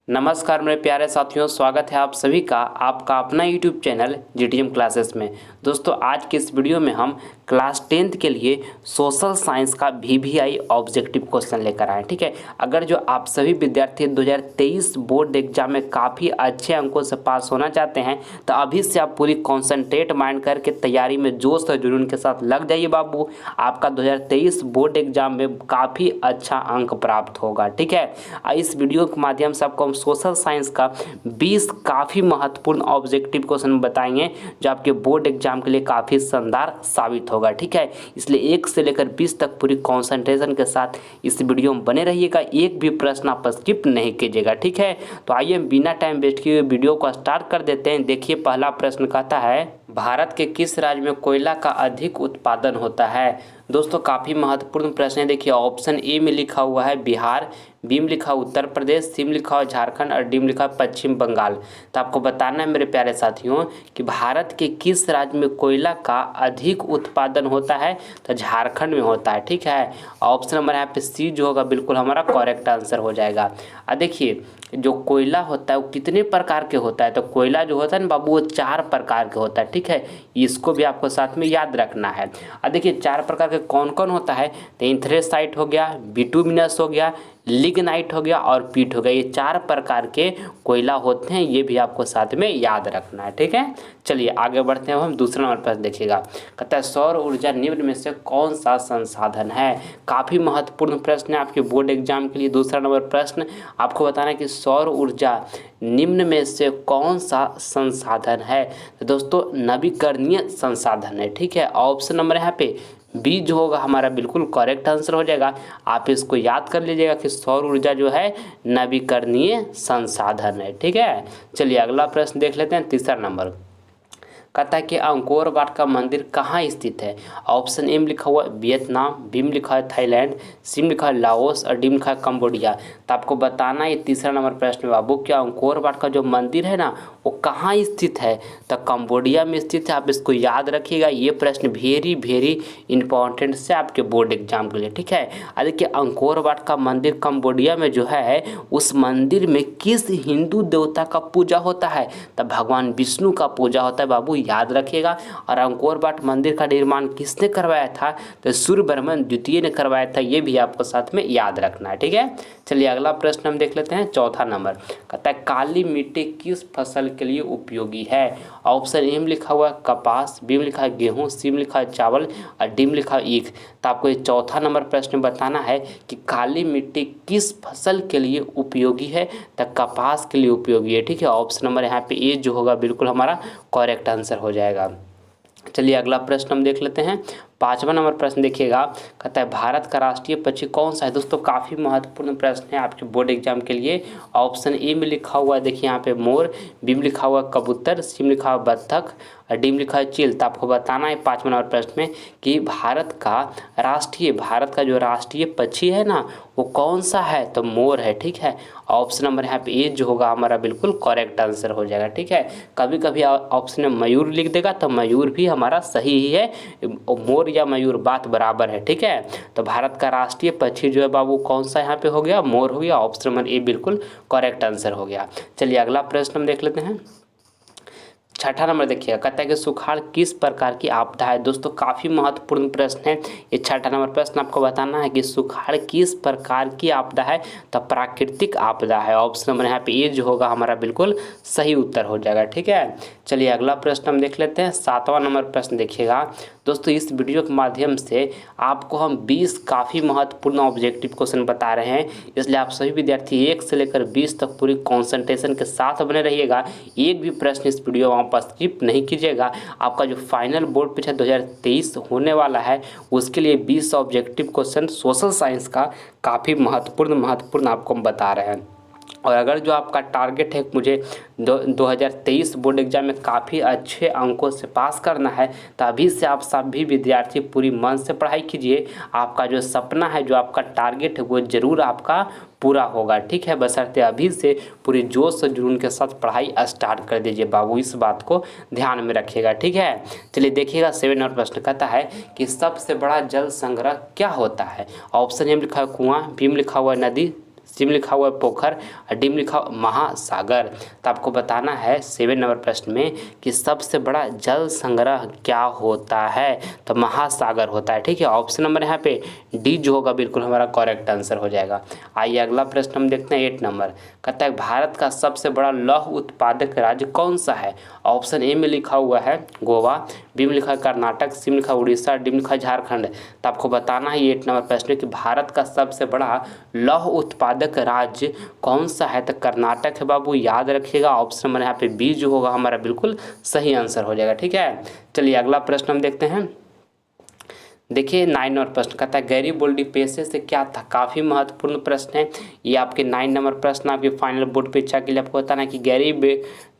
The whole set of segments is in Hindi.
नमस्कार मेरे प्यारे साथियों, स्वागत है आप सभी का आपका अपना यूट्यूब चैनल जीटीएम क्लासेस में। दोस्तों आज के इस वीडियो में हम क्लास 10th के लिए सोशल साइंस का वीवीआई ऑब्जेक्टिव क्वेश्चन लेकर आए। ठीक है, अगर जो आप सभी विद्यार्थी 2023 बोर्ड एग्जाम में काफ़ी अच्छे अंकों से पास होना चाहते हैं तो अभी से आप पूरी कॉन्सेंट्रेट माइंड करके तैयारी में जोश और जुनून के साथ लग जाइए बाबू। आपका 2023 बोर्ड एग्जाम में काफ़ी अच्छा अंक प्राप्त होगा। ठीक है, इस वीडियो के माध्यम से आपको सोशल साइंस का 20 काफ़ी महत्वपूर्ण ऑब्जेक्टिव क्वेश्चन बताएंगे जो आपके बोर्ड एग्जाम के लिए काफ़ी शानदार साबित होगा। ठीक है, इसलिए 1 से लेकर 20 तक पूरी कंसंट्रेशन के साथ इस वीडियो में बने रहिएगा, एक भी प्रश्न आप स्किप नहीं कीजिएगा। ठीक है, तो आइए बिना टाइम वेस्ट किए वीडियो को स्टार्ट कर देते हैं। देखिए पहला प्रश्न कहता है, भारत के किस राज्य में कोयला का अधिक उत्पादन होता है। दोस्तों काफ़ी महत्वपूर्ण प्रश्न है। देखिए ऑप्शन ए में लिखा हुआ है बिहार, बी में लिखा उत्तर प्रदेश, सी में लिखा हुआ झारखंड और डी में लिखा पश्चिम बंगाल। तो आपको बताना है मेरे प्यारे साथियों कि भारत के किस राज्य में कोयला का अधिक उत्पादन होता है, तो झारखंड में होता है। ठीक है, ऑप्शन नंबर यहाँ पे सी जो होगा बिल्कुल हमारा करेक्ट आंसर हो जाएगा। देखिए जो कोयला होता है वो कितने प्रकार के होता है, तो कोयला जो होता है ना बाबू वो 4 प्रकार के होता है। ठीक है, इसको भी आपको साथ में याद रखना है। देखिए 4 प्रकार के कौन कौन होता है, तो एंथ्रेसाइट हो गया, बिटुमिनस हो गया, लिग्नाइट हो गया और पीट हो गया। ये 4 प्रकार के कोयला होते हैं, ये भी आपको साथ में याद रखना है। ठीक है, चलिए आगे बढ़ते हैं। हम दूसरा नंबर पर देखिएगा, कहता है सौर ऊर्जा निम्न में से कौन सा संसाधन है। काफ़ी महत्वपूर्ण प्रश्न है आपके बोर्ड एग्जाम के लिए। दूसरा नंबर प्रश्न आपको बताना है कि सौर ऊर्जा निम्न में से कौन सा संसाधन है। तो दोस्तों नवीकरणीय संसाधन है। ठीक है, ऑप्शन नंबर यहाँ पे बी जो होगा हमारा बिल्कुल करेक्ट आंसर हो जाएगा। आप इसको याद कर लीजिएगा कि सौर ऊर्जा जो है नवीकरणीय संसाधन है। ठीक है, चलिए अगला प्रश्न देख लेते हैं। तीसरा नंबर कहता है कि अंकोर वाट का मंदिर कहाँ स्थित है। ऑप्शन ए में लिखा हुआ है वियतनाम, बी में लिखा है थाईलैंड, सी में लिखा है लाओस और डी में लिखा है कंबोडिया। तो आपको बताना ये तीसरा नंबर प्रश्न बाबू कि अंकोर वाट का जो मंदिर है ना वो कहाँ स्थित है, तो कंबोडिया में स्थित है। आप इसको याद रखिएगा, ये प्रश्न वेरी इंपॉर्टेंट से आपके बोर्ड एग्जाम के लिए। ठीक है, देखिए अंकोर वाट का मंदिर कंबोडिया में जो है उस मंदिर में किस हिंदू देवता का पूजा होता है, तो भगवान विष्णु का पूजा होता है बाबू, याद रखिएगा। और अंकोर वाट मंदिर का निर्माण किसने करवाया था, तो सूर्यवर्मन द्वितीय ने करवाया था, ये भी आपको साथ में याद रखना है। ठीक है, चलिए अगला प्रश्न हम देख लेते हैं। चौथा नंबर कहता है काली मिट्टी किस फसल के लिए उपयोगी है। ऑप्शन ए में लिखा हुआ है कपास, बी में लिखा है गेहूं, सी में लिखा है चावल और डी में लिखा है ईख। तो आपको ये चौथा नंबर प्रश्न बताना है कि काली मिट्टी किस फसल के लिए उपयोगी है, तो कपास के लिए उपयोगी है। ठीक है, ऑप्शन नंबर यहाँ पे ए जो होगा बिल्कुल हमारा करेक्ट आंसर हो जाएगा। चलिए अगला प्रश्न हम देख लेते हैं। 5वां नंबर प्रश्न देखिएगा, कहता है भारत का राष्ट्रीय पक्षी कौन सा है। दोस्तों काफ़ी महत्वपूर्ण प्रश्न है आपके बोर्ड एग्जाम के लिए। ऑप्शन ए में लिखा हुआ है देखिए यहाँ पे मोर, बी में लिखा हुआ है कबूतर, सी में लिखा हुआ बत्तख और डी में लिखा है चील। तो आपको बताना है 5वां नंबर प्रश्न में कि भारत का जो राष्ट्रीय पक्षी है ना वो कौन सा है, तो मोर है। ठीक है, ऑप्शन नंबर यहाँ पे ए जो होगा हमारा बिल्कुल करेक्ट आंसर हो जाएगा। ठीक है, कभी कभी ऑप्शन में मयूर लिख देगा तो मयूर भी हमारा सही ही है, मोर या मयूर बात बराबर है। ठीक है, तो भारत का राष्ट्रीय पक्षी जो है बाबू कौन सा यहाँ पे हो गया, मोर हो गया। ऑप्शन नंबर ए बिल्कुल करेक्ट आंसर हो गया। चलिए अगला प्रश्न हम देख लेते हैं। 6ठा नंबर देखिएगा, कहता है कि सुखाड़ किस प्रकार की आपदा है। दोस्तों काफ़ी महत्वपूर्ण प्रश्न है ये 6ठा नंबर प्रश्न। आपको बताना है कि सुखाड़ किस प्रकार की आपदा है, तो प्राकृतिक आपदा है। ऑप्शन नंबर यहाँ पे ए जो होगा हमारा बिल्कुल सही उत्तर हो जाएगा। ठीक है, चलिए अगला प्रश्न हम देख लेते हैं। 7वां नंबर प्रश्न देखिएगा। दोस्तों इस वीडियो के माध्यम से आपको हम 20 काफ़ी महत्वपूर्ण ऑब्जेक्टिव क्वेश्चन बता रहे हैं, इसलिए आप सभी विद्यार्थी 1 से लेकर 20 तक पूरी कॉन्सेंट्रेशन के साथ बने रहिएगा। एक भी प्रश्न इस वीडियो में आप स्किप नहीं कीजिएगा। आपका जो फाइनल बोर्ड परीक्षा 2023 होने वाला है उसके लिए 20 ऑब्जेक्टिव क्वेश्चन सोशल साइंस का काफ़ी महत्वपूर्ण आपको हम बता रहे हैं। और अगर जो आपका टारगेट है मुझे 2023 बोर्ड एग्जाम में काफ़ी अच्छे अंकों से पास करना है, तो अभी से आप सभी विद्यार्थी पूरी मन से पढ़ाई कीजिए। आपका जो सपना है, जो आपका टारगेट है वो ज़रूर आपका पूरा होगा। ठीक है, बशर्ते अभी से पूरी जोश और जुनून के साथ पढ़ाई स्टार्ट कर दीजिए बाबू, इस बात को ध्यान में रखिएगा। ठीक है, चलिए देखिएगा 7 नंबर प्रश्न कहता है कि सबसे बड़ा जल संग्रह क्या होता है। ऑप्शन ए में लिखा है कुआं, बी में लिखा हुआ है नदी, सी में लिखा हुआ है पोखर और डी में लिखा हुआ महासागर। तो आपको बताना है 7 नंबर प्रश्न में कि सबसे बड़ा जल संग्रह क्या होता है, तो महासागर होता है। ठीक है, ऑप्शन नंबर यहाँ पे डी जो होगा बिल्कुल हमारा करेक्ट आंसर हो जाएगा। आइए अगला प्रश्न हम देखते हैं 8 नंबर। कहता है भारत का सबसे बड़ा लौह उत्पादक राज्य कौन सा है। ऑप्शन ए में लिखा हुआ है गोवा, बी में लिखा है कर्नाटक, सी में लिखा है उड़ीसा, डी में लिखा है झारखंड। तो आपको बताना है 8 नंबर प्रश्न कि भारत का सबसे बड़ा लौह उत्पादक राज्य कौन सा है। तो कर्नाटक है बाबू, याद रखिएगा। ऑप्शन नंबर यहाँ पे बी जो होगा हमारा बिल्कुल सही आंसर हो जाएगा। ठीक है, चलिए अगला प्रश्न हम देखते हैं। देखिए 9 नंबर प्रश्न कहता है गैरीबोल्डी पेशे से क्या था। काफ़ी महत्वपूर्ण प्रश्न है ये, आपके 9 नंबर प्रश्न आपके फाइनल बोर्ड परीक्षा के लिए आपको बताना है कि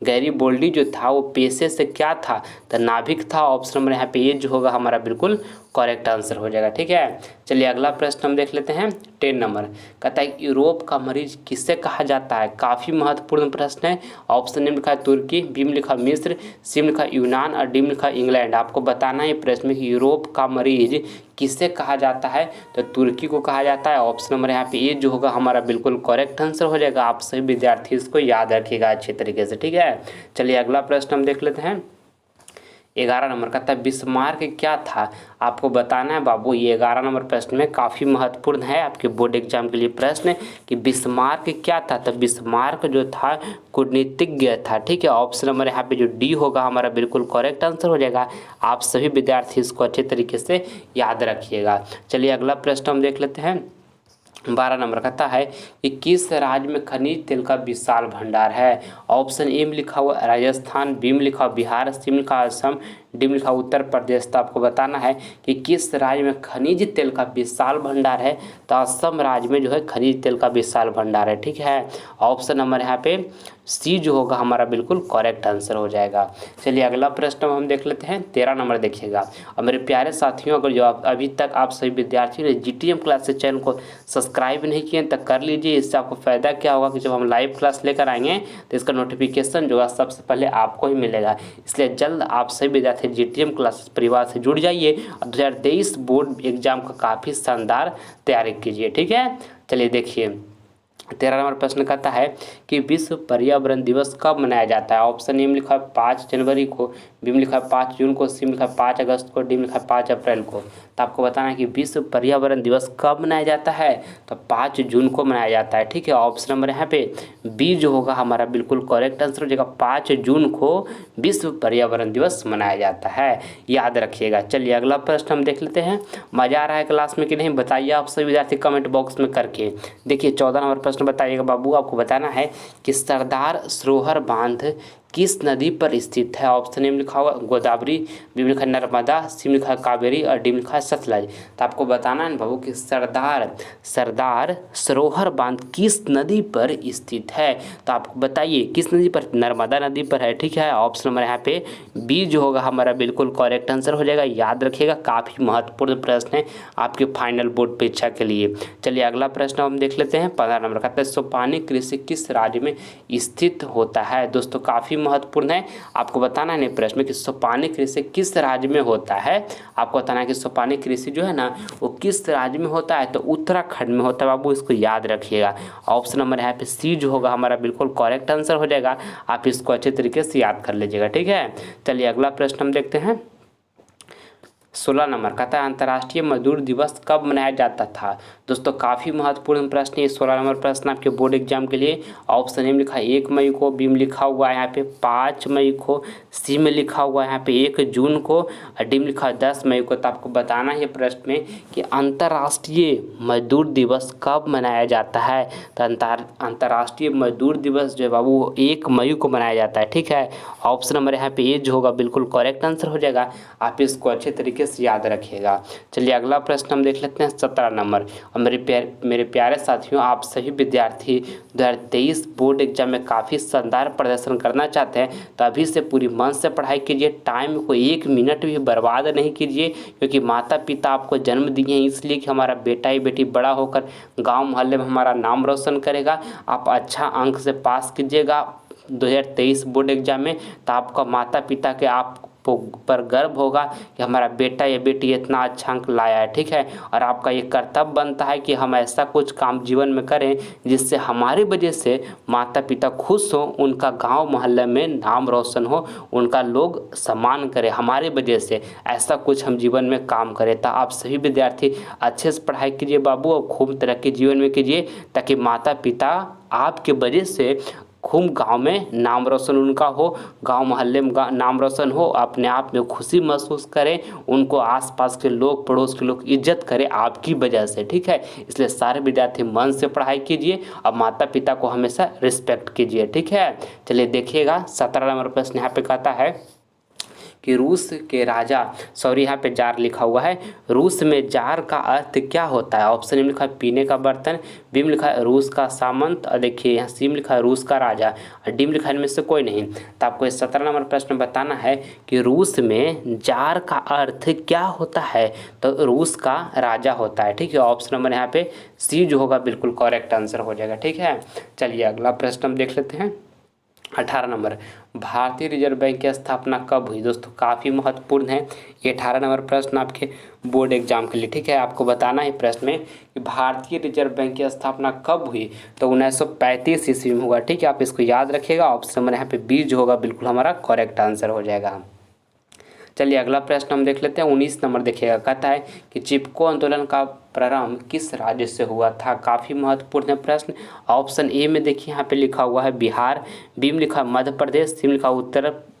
गैरीबोल्डी जो था वो पेशे से क्या था, तो नाभिक था। ऑप्शन नंबर यहाँ पे ये जो होगा हमारा बिल्कुल करेक्ट आंसर हो जाएगा। ठीक है, चलिए अगला प्रश्न हम देख लेते हैं 10 नंबर। कहता है यूरोप का मरीज किससे कहा जाता है। काफ़ी महत्वपूर्ण प्रश्न है। ऑप्शन में लिखा है तुर्की, बी में लिखा मिस्र, सी में लिखा यूनान और डी में लिखा इंग्लैंड। आपको बताना है प्रश्न में कि यूरोप का मरीज किससे कहा जाता है, तो तुर्की को कहा जाता है। ऑप्शन नंबर यहाँ पे ये जो होगा हमारा बिल्कुल करेक्ट आंसर हो जाएगा। आप सभी विद्यार्थी इसको याद रखिएगा अच्छे तरीके से। ठीक है, चलिए अगला प्रश्न हम देख लेते हैं 11 नंबर। कहता है बिस्मार्क क्या था। आपको बताना है बाबू ये 11 नंबर प्रश्न में काफ़ी महत्वपूर्ण है आपके बोर्ड एग्जाम के लिए प्रश्न कि बिस्मार्क क्या था। तो बिस्मार्क जो था कूटनीतिज्ञ था। ठीक है, ऑप्शन नंबर यहाँ पे जो डी होगा हमारा बिल्कुल करेक्ट आंसर हो जाएगा। आप सभी विद्यार्थी इसको अच्छे तरीके से याद रखिएगा। चलिए अगला प्रश्न हम देख लेते हैं 12 नंबर। कहता है कि किस राज्य में खनिज तेल का विशाल भंडार है। ऑप्शन ए में लिखा हुआ राजस्थान, बी में लिखा हुआ बिहार, सी में लिखा हुआ असम, डी में लिखा उत्तर प्रदेश। तो आपको बताना है कि किस राज्य में खनिज तेल का विशाल भंडार है। तो असम राज्य में जो है खनिज तेल का विशाल भंडार है। ठीक है, ऑप्शन नंबर यहाँ पे सी जो होगा हमारा बिल्कुल करेक्ट आंसर हो जाएगा। चलिए अगला प्रश्न हम देख लेते हैं 13 नंबर देखिएगा। और मेरे प्यारे साथियों, अगर जो अभी तक आप सभी विद्यार्थी ने GTM क्लासेस चैनल को सब्सक्राइब नहीं किए तो कर लीजिए। इससे आपको फ़ायदा क्या होगा कि जब हम लाइव क्लास लेकर आएंगे तो इसका नोटिफिकेशन जो है सबसे पहले आपको ही मिलेगा। इसलिए जल्द आप सभी विद्यार्थी GTM क्लासेस परिवार से जुड़ जाइए और 2023 बोर्ड एग्जाम का काफ़ी शानदार तैयारी कीजिए। ठीक है, चलिए देखिए 13 नंबर प्रश्न कहता है कि विश्व पर्यावरण दिवस कब मनाया जाता है। ऑप्शन ए में लिखा है 5 जनवरी को, बी में लिखा है 5 जून को, सी में लिखा है 5 अगस्त को, डी में लिखा है 5 अप्रैल को। तो आपको बताना है कि विश्व पर्यावरण दिवस कब मनाया जाता है, तो 5 जून को मनाया जाता है। ठीक है, ऑप्शन नंबर यहाँ पे बी जो होगा हमारा बिल्कुल करेक्ट आंसर हो जाएगा। 5 जून को विश्व पर्यावरण दिवस मनाया जाता है, याद रखिएगा। चलिए अगला प्रश्न हम देख लेते हैं। मज़ा आ रहा है क्लास में कि नहीं, बताइए आप सभी विद्यार्थी कमेंट बॉक्स में करके। देखिए 14 नंबर प्रश्न बताइएगा बाबू। आपको बताना है कि सरदार सरोवर बांध किस नदी पर स्थित है। ऑप्शन ए में लिखा हुआ गोदावरी, बी में लिखा है नर्मदा, सी में लिखा है कावेरी और डी में लिखा है सतलज। तो आपको बताना है बाबू कि सरदार सरोवर बांध किस नदी पर स्थित है। तो आपको बताइए किस नदी पर, नर्मदा नदी पर है। ठीक है, ऑप्शन नंबर यहाँ पे बी जो होगा हमारा बिल्कुल करेक्ट आंसर हो जाएगा। याद रखिएगा, काफ़ी महत्वपूर्ण प्रश्न है आपके फाइनल बोर्ड परीक्षा के लिए। चलिए अगला प्रश्न हम देख लेते हैं 15 नंबर का। सोपानी कृषि किस राज्य में स्थित होता है। दोस्तों काफ़ी महत्वपूर्ण है, आपको बताना है प्रश्न में कि सोपानी कृषि किस राज्य में होता है। आपको बताना है कि सोपानी कृषि जो है ना वो किस राज्य में होता है, तो उत्तराखंड में होता है बाबू, इसको याद रखिएगा। ऑप्शन नंबर यहाँ पे सी जो होगा हमारा बिल्कुल करेक्ट आंसर हो जाएगा। आप इसको अच्छे तरीके से याद कर लीजिएगा। ठीक है, चलिए अगला प्रश्न हम देखते हैं 16 नंबर। कहता है अंतर्राष्ट्रीय मजदूर दिवस कब मनाया जाता था। दोस्तों काफ़ी महत्वपूर्ण प्रश्न है 16 नंबर प्रश्न आपके बोर्ड एग्जाम के लिए। ऑप्शन ए में लिखा है 1 मई को, बी में लिखा हुआ है यहाँ पे 5 मई को, सी में लिखा हुआ है यहाँ पे 1 जून को और डी में लिखा है 10 मई को। तो आपको बताना है प्रश्न में कि अंतर्राष्ट्रीय मजदूर दिवस कब मनाया जाता है। तो अंतर्राष्ट्रीय मजदूर दिवस जो है बाबू 1 मई को मनाया जाता है। ठीक है, ऑप्शन नंबर यहाँ पे ये जो होगा बिल्कुल करेक्ट आंसर हो जाएगा। आप इसको अच्छे तरीके से याद रखिएगा। चलिए अगला प्रश्न हम देख लेते हैं 17 नंबर। और मेरे प्यारे साथियों, आप सभी विद्यार्थी 2023 बोर्ड एग्जाम में काफ़ी शानदार प्रदर्शन करना चाहते हैं तो अभी से पूरी मन से पढ़ाई कीजिए। टाइम को 1 मिनट भी बर्बाद नहीं कीजिए, क्योंकि माता पिता आपको जन्म दिए हैं इसलिए कि हमारा बेटा या बेटी बड़ा होकर गाँव मोहल्ले में हमारा नाम रोशन करेगा। आप अच्छा अंक से पास कीजिएगा 2023 बोर्ड एग्जाम में, तो आपका माता पिता के आप पर गर्व होगा कि हमारा बेटा या बेटी इतना अच्छा अंक लाया है, ठीक है। और आपका ये कर्तव्य बनता है कि हम ऐसा कुछ काम जीवन में करें जिससे हमारी वजह से माता पिता खुश हो, उनका गांव मोहल्ले में नाम रोशन हो, उनका लोग सम्मान करें हमारी वजह से। ऐसा कुछ हम जीवन में काम करें। तो आप सभी विद्यार्थी अच्छे से पढ़ाई कीजिए बाबू, और खूब तरक्की जीवन में कीजिए, ताकि माता पिता आपके वजह से खूब गांव में नाम रोशन उनका हो, गांव मोहल्ले में नाम रोशन हो, अपने आप में खुशी महसूस करें, उनको आसपास के लोग, पड़ोस के लोग इज्जत करें आपकी वजह से, ठीक है। इसलिए सारे विद्यार्थी मन से पढ़ाई कीजिए और माता पिता को हमेशा रिस्पेक्ट कीजिए, ठीक है। चलिए देखिएगा 17 नंबर प्रश्न यहाँ पे कहता है कि रूस के राजा, सॉरी यहाँ पे जार लिखा हुआ है, रूस में जार का अर्थ क्या होता है। ऑप्शन में लिखा है पीने का बर्तन, बी में लिखा है रूस का सामंत, और देखिए यहाँ सी में लिखा है रूस का राजा, और डी में लिखा है इनमें से कोई नहीं। तो आपको ये 17 नंबर प्रश्न बताना है कि रूस में जार का अर्थ क्या होता है। तो रूस का राजा होता है, ठीक है। ऑप्शन नंबर यहाँ पे सी जो होगा बिल्कुल करेक्ट आंसर हो जाएगा, ठीक है। चलिए अगला प्रश्न हम देख लेते हैं। 18 नंबर, भारतीय रिजर्व बैंक की स्थापना कब हुई। दोस्तों काफ़ी महत्वपूर्ण है ये 18 नंबर प्रश्न आपके बोर्ड एग्जाम के लिए, ठीक है। आपको बताना है प्रश्न में कि भारतीय रिजर्व बैंक की स्थापना कब हुई। तो 1935 ईस्वी में हुआ, ठीक है। आप इसको याद रखिएगा। ऑप्शन नंबर यहाँ पे बी जो होगा बिल्कुल हमारा करेक्ट आंसर हो जाएगा। चलिए अगला प्रश्न हम देख लेते हैं। 19 नंबर देखिएगा, कहता है कि चिपको आंदोलन का प्रारंभ किस राज्य से हुआ था। काफ़ी महत्वपूर्ण है प्रश्न। ऑप्शन ए में देखिए यहाँ पे लिखा हुआ है बिहार, बी में लिखा मध्य प्रदेश, सी में लिखा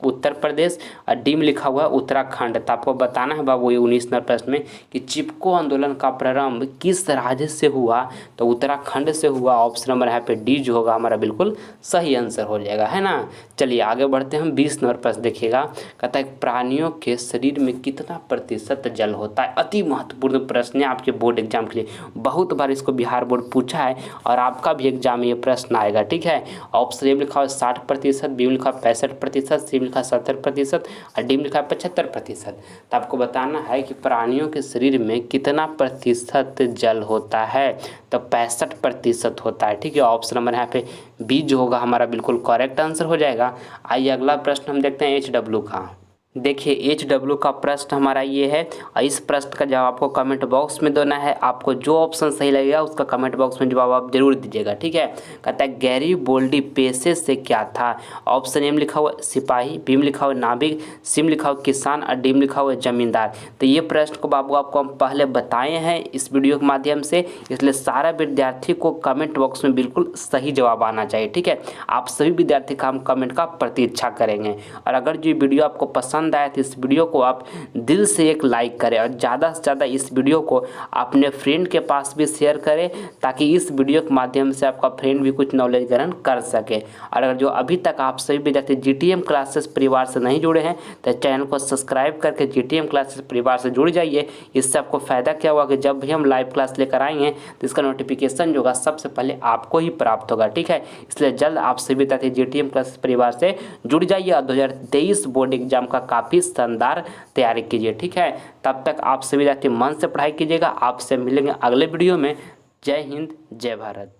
उत्तर प्रदेश, और डी में लिखा हुआ है उत्तराखंड। तो आपको बताना है बाबू ये 19 नंबर प्रश्न में कि चिपको आंदोलन का प्रारंभ किस राज्य से हुआ। तो उत्तराखंड से हुआ। ऑप्शन नंबर यहाँ पे डी जो होगा हमारा बिल्कुल सही आंसर हो जाएगा, है ना। चलिए आगे बढ़ते हैं हम। 20 नंबर प्रश्न देखिएगा, कहता है प्राणियों के शरीर में कितना प्रतिशत जल होता है। अति महत्वपूर्ण प्रश्न है आपके बोर्ड एग्जाम के लिए। बहुत बार इसको बिहार बोर्ड पूछा है और आपका भी एग्जाम में ये प्रश्न आएगा, ठीक है। ऑप्शन ए में लिखा है 60%, बी में लिखा है 65%, सी में लिखा है 70%, और डी में लिखा है 75%। तो आपको बताना है कि प्राणियों के शरीर में कितना प्रतिशत जल होता है। तो 65% होता है, ठीक है। ऑप्शन नंबर यहाँ पे बी जो होगा हमारा बिल्कुल करेक्ट आंसर हो जाएगा। आइए अगला प्रश्न हम देखते हैं HW का। देखिए HW का प्रश्न हमारा ये है, और इस प्रश्न का जवाब आपको कमेंट बॉक्स में देना है। आपको जो ऑप्शन सही लगेगा उसका कमेंट बॉक्स में जवाब आप जरूर दीजिएगा, ठीक है। कहता है गैरीबोल्डी पेशे से क्या था। ऑप्शन ए में लिखा हुआ सिपाही, बी में लिखा हुआ नाविक, सी में लिखा हुआ किसान, और डी में लिखा हुआ जमींदार। तो ये प्रश्न को बाबू आपको हम पहले बताए हैं इस वीडियो के माध्यम से, इसलिए सारा विद्यार्थी को कमेंट बॉक्स में बिल्कुल सही जवाब आना चाहिए, ठीक है। आप सभी विद्यार्थी का हम कमेंट का प्रतीक्षा करेंगे। और अगर जो वीडियो आपको पसंद आया तो इस वीडियो को आप दिल से एक लाइक करें, और ज़्यादा से ज़्यादा इस वीडियो को अपने फ्रेंड के पास भी शेयर करें, ताकि इस वीडियो के माध्यम से आपका फ्रेंड भी कुछ नॉलेज ग्रहण कर सके। और अगर जो अभी तक आप सभी विद्यार्थी GTM क्लासेस परिवार से नहीं जुड़े हैं तो चैनल को सब्सक्राइब करके GTM क्लासेस परिवार से जुड़ जाइए। इससे आपको फ़ायदा क्या हुआ कि जब भी हम लाइव क्लास लेकर आएंगे तो इसका नोटिफिकेशन जो होगा सबसे पहले आपको ही प्राप्त होगा, ठीक है। इसलिए जल्द आप सभी विद्यार्थी GTM क्लासेस परिवार से जुड़ जाइए और 2023 बोर्ड एग्जाम का काफ़ी शानदार तैयारी कीजिए, ठीक है। तब तक आप सभी विद्यार्थी मन से पढ़ाई कीजिएगा। आपसे मिलेंगे अगले वीडियो में। जय हिंद, जय भारत।